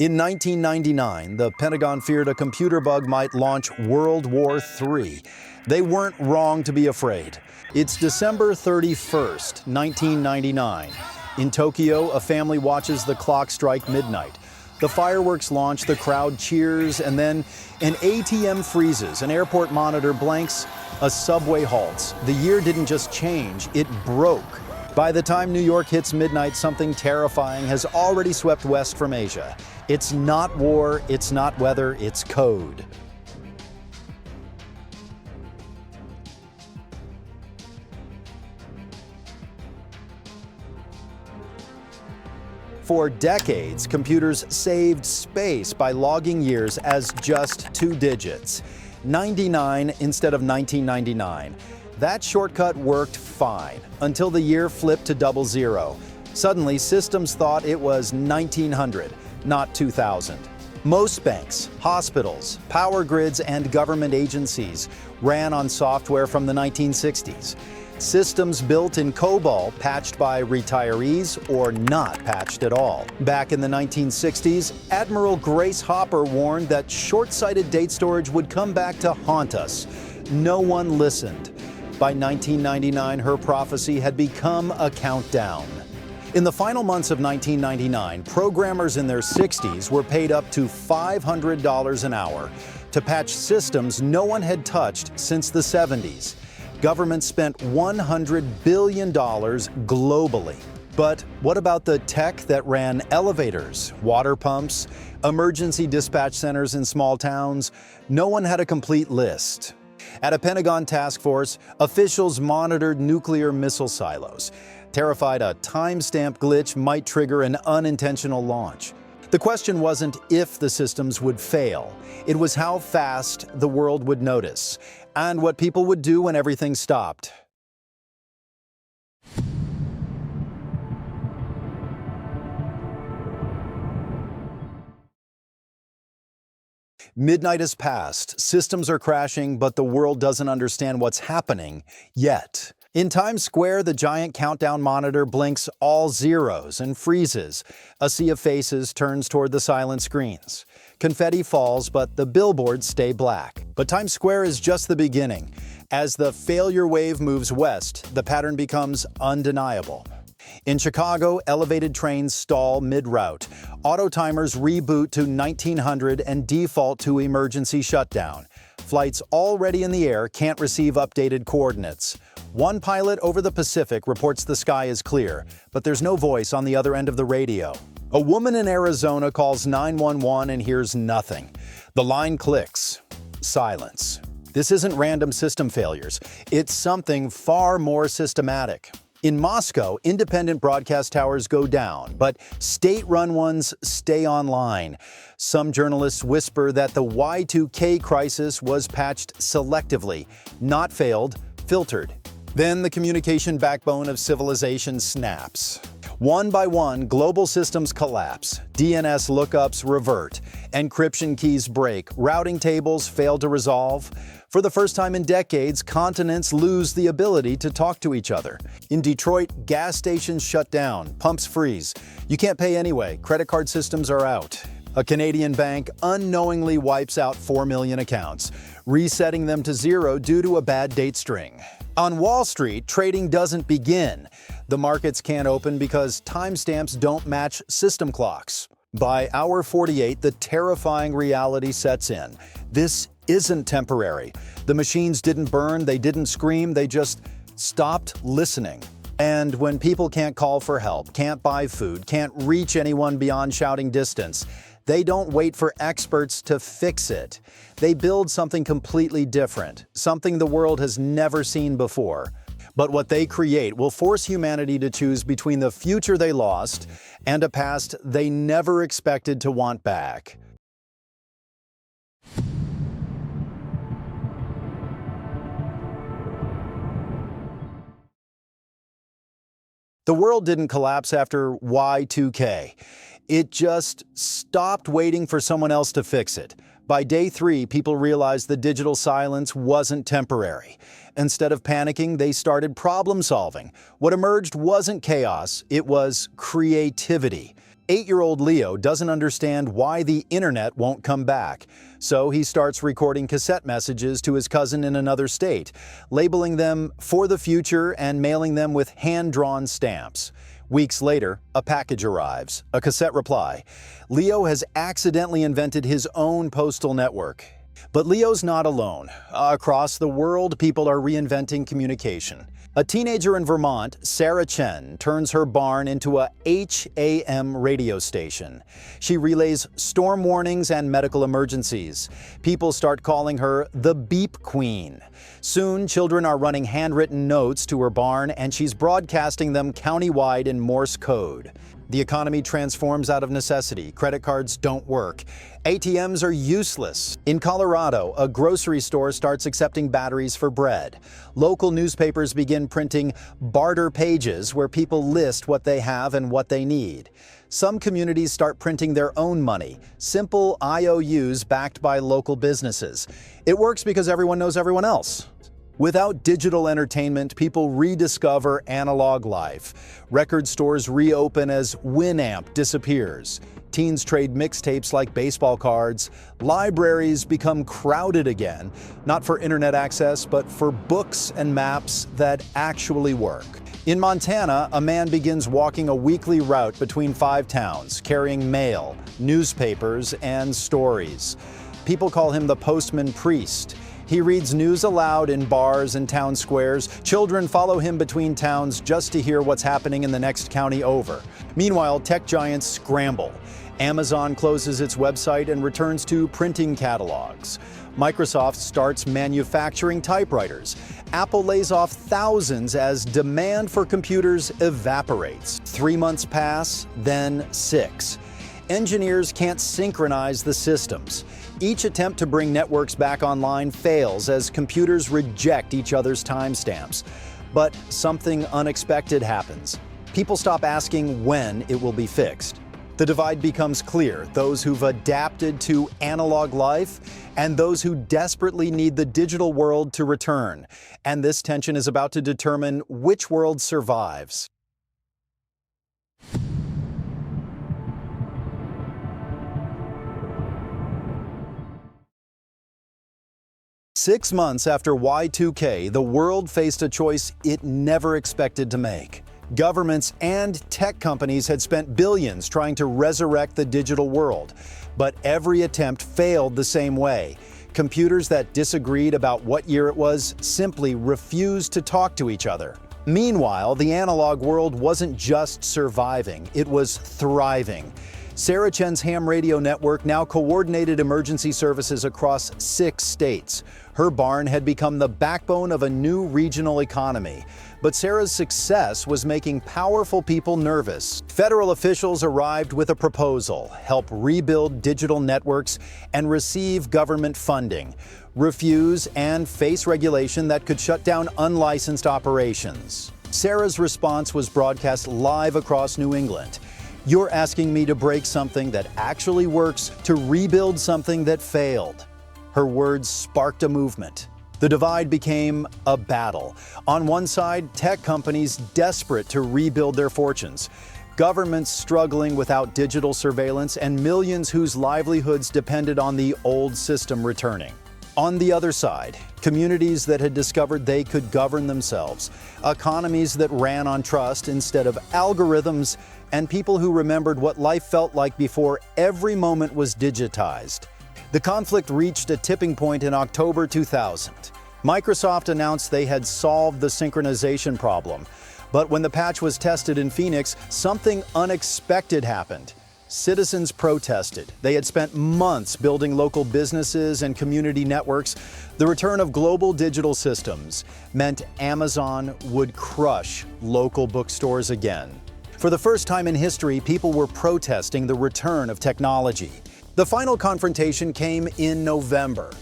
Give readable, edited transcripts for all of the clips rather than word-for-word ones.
In 1999, the Pentagon feared a computer bug might launch World War III. They weren't wrong to be afraid. It's December 31st, 1999. In Tokyo, a family watches the clock strike midnight. The fireworks launch, the crowd cheers, and then an ATM freezes, an airport monitor blanks, a subway halts. The year didn't just change, it broke. By the time New York hits midnight, something terrifying has already swept west from Asia. It's not war, it's not weather, it's code. For decades, computers saved space by logging years as just 2 digits. 99 instead of 1999. That shortcut worked fine until the year flipped to 00. Suddenly, systems thought it was 1900, not 2000. Most banks, hospitals, power grids, and government agencies ran on software from the 1960s. Systems built in COBOL, patched by retirees or not patched at all. Back in the 1960s, Admiral Grace Hopper warned that short-sighted date storage would come back to haunt us. No one listened. By 1999, her prophecy had become a countdown. In the final months of 1999, programmers in their 60s were paid up to $500 an hour to patch systems no one had touched since the 70s. Government spent $100 billion globally. But what about the tech that ran elevators, water pumps, emergency dispatch centers in small towns? No one had a complete list. At a Pentagon task force, officials monitored nuclear missile silos, terrified a time-stamp glitch might trigger an unintentional launch. The question wasn't if the systems would fail. It was how fast the world would notice, and what people would do when everything stopped. Midnight has passed, systems are crashing, but the world doesn't understand what's happening yet. In Times Square, the giant countdown monitor blinks all zeros and freezes. A sea of faces turns toward the silent screens. Confetti falls, but the billboards stay black. But Times Square is just the beginning. As the failure wave moves west, the pattern becomes undeniable. In Chicago, elevated trains stall mid-route. Auto timers reboot to 1900 and default to emergency shutdown. Flights already in the air can't receive updated coordinates. One pilot over the Pacific reports the sky is clear, but there's no voice on the other end of the radio. A woman in Arizona calls 911 and hears nothing. The line clicks. Silence. This isn't random system failures. It's something far more systematic. In Moscow, independent broadcast towers go down, but state-run ones stay online. Some journalists whisper that the Y2K crisis was patched selectively, not failed, filtered. Then the communication backbone of civilization snaps. One by one, global systems collapse, DNS lookups revert, encryption keys break, routing tables fail to resolve. For the first time in decades, continents lose the ability to talk to each other. In Detroit, gas stations shut down, pumps freeze. You can't pay anyway, credit card systems are out. A Canadian bank unknowingly wipes out 4 million accounts, resetting them to zero due to a bad date string. On Wall Street, trading doesn't begin. The markets can't open because timestamps don't match system clocks. By hour 48, the terrifying reality sets in. This isn't temporary. The machines didn't burn, they didn't scream, they just stopped listening. And when people can't call for help, can't buy food, can't reach anyone beyond shouting distance, they don't wait for experts to fix it. They build something completely different, something the world has never seen before. But what they create will force humanity to choose between the future they lost and a past they never expected to want back. The world didn't collapse after Y2K. It just stopped waiting for someone else to fix it. By day 3, people realized the digital silence wasn't temporary. Instead of panicking, they started problem solving. What emerged wasn't chaos, it was creativity. 8-year-old Leo doesn't understand why the internet won't come back, so he starts recording cassette messages to his cousin in another state, labeling them "for the future" and mailing them with hand-drawn stamps. Weeks later, a package arrives, a cassette reply. Leo has accidentally invented his own postal network. But Leo's not alone. Across the world, people are reinventing communication. A teenager in Vermont, Sarah Chen, turns her barn into a HAM radio station. She relays storm warnings and medical emergencies. People start calling her the Beep Queen. Soon, children are running handwritten notes to her barn, and she's broadcasting them countywide in Morse code. The economy transforms out of necessity. Credit cards don't work. ATMs are useless. In Colorado, a grocery store starts accepting batteries for bread. Local newspapers begin printing barter pages where people list what they have and what they need. Some communities start printing their own money, simple IOUs backed by local businesses. It works because everyone knows everyone else. Without digital entertainment, people rediscover analog life. Record stores reopen as Winamp disappears. Teens trade mixtapes like baseball cards. Libraries become crowded again, not for internet access, but for books and maps that actually work. In Montana, a man begins walking a weekly route between 5 towns, carrying mail, newspapers, and stories. People call him the Postman Priest. He reads news aloud in bars and town squares. Children follow him between towns just to hear what's happening in the next county over. Meanwhile, tech giants scramble. Amazon closes its website and returns to printing catalogs. Microsoft starts manufacturing typewriters. Apple lays off thousands as demand for computers evaporates. 3 months pass, then 6. Engineers can't synchronize the systems. Each attempt to bring networks back online fails as computers reject each other's timestamps. But something unexpected happens. People stop asking when it will be fixed. The divide becomes clear: those who've adapted to analog life and those who desperately need the digital world to return. And this tension is about to determine which world survives. Six months after Y2K, the world faced a choice it never expected to make. Governments and tech companies had spent billions trying to resurrect the digital world, but every attempt failed the same way. Computers that disagreed about what year it was simply refused to talk to each other. Meanwhile, the analog world wasn't just surviving, it was thriving. Sarah Chen's ham radio network now coordinated emergency services across 6 states. Her barn had become the backbone of a new regional economy. But Sarah's success was making powerful people nervous. Federal officials arrived with a proposal: help rebuild digital networks and receive government funding. Refuse and face regulation that could shut down unlicensed operations. Sarah's response was broadcast live across New England. "You're asking me to break something that actually works to rebuild something that failed." Her words sparked a movement. The divide became a battle. On one side, tech companies desperate to rebuild their fortunes, governments struggling without digital surveillance, and millions whose livelihoods depended on the old system returning. On the other side, communities that had discovered they could govern themselves, economies that ran on trust instead of algorithms, and people who remembered what life felt like before every moment was digitized. The conflict reached a tipping point in October 2000. Microsoft announced they had solved the synchronization problem. But when the patch was tested in Phoenix, something unexpected happened. Citizens protested. They had spent months building local businesses and community networks. The return of global digital systems meant Amazon would crush local bookstores again. For the first time in history, people were protesting the return of technology. The final confrontation came in November.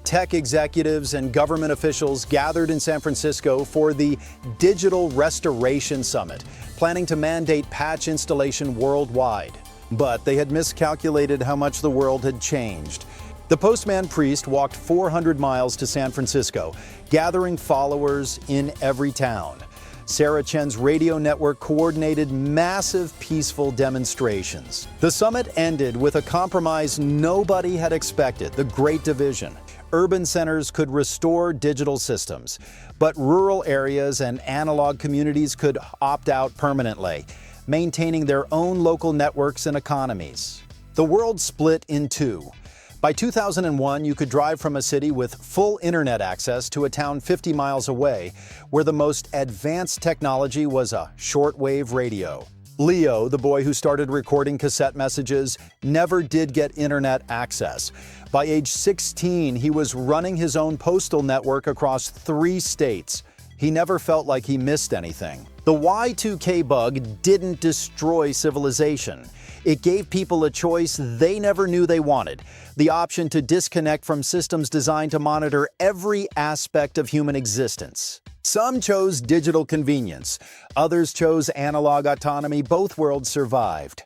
Tech executives and government officials gathered in San Francisco for the Digital Restoration Summit, planning to mandate patch installation worldwide. But they had miscalculated how much the world had changed. The Postman Priest walked 400 miles to San Francisco, gathering followers in every town. Sarah Chen's radio network coordinated massive peaceful demonstrations. The summit ended with a compromise nobody had expected: the Great Division. Urban centers could restore digital systems, but rural areas and analog communities could opt out permanently, maintaining their own local networks and economies. The world split in two. By 2001, you could drive from a city with full internet access to a town 50 miles away, where the most advanced technology was a shortwave radio. Leo, the boy who started recording cassette messages, never did get internet access. By age 16, he was running his own postal network across 3 states. He never felt like he missed anything. The Y2K bug didn't destroy civilization. It gave people a choice they never knew they wanted: the option to disconnect from systems designed to monitor every aspect of human existence. Some chose digital convenience. Others chose analog autonomy. Both worlds survived.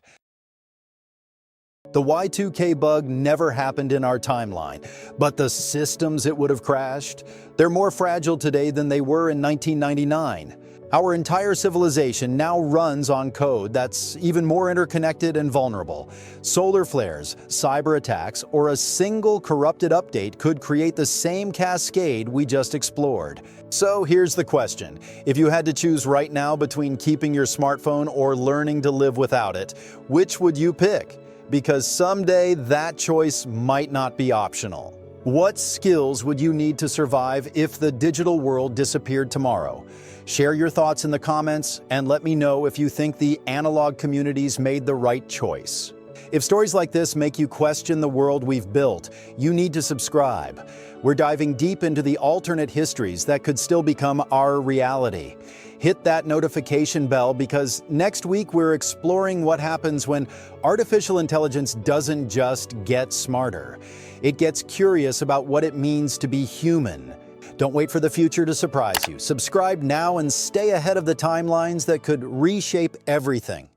The Y2K bug never happened in our timeline, but the systems it would have crashed, they're more fragile today than they were in 1999. Our entire civilization now runs on code that's even more interconnected and vulnerable. Solar flares, cyber attacks, or a single corrupted update could create the same cascade we just explored. So here's the question: if you had to choose right now between keeping your smartphone or learning to live without it, which would you pick? Because someday that choice might not be optional. What skills would you need to survive if the digital world disappeared tomorrow? Share your thoughts in the comments and let me know if you think the analog communities made the right choice. If stories like this make you question the world we've built, you need to subscribe. We're diving deep into the alternate histories that could still become our reality. Hit that notification bell, because next week we're exploring what happens when artificial intelligence doesn't just get smarter. It gets curious about what it means to be human. Don't wait for the future to surprise you. Subscribe now and stay ahead of the timelines that could reshape everything.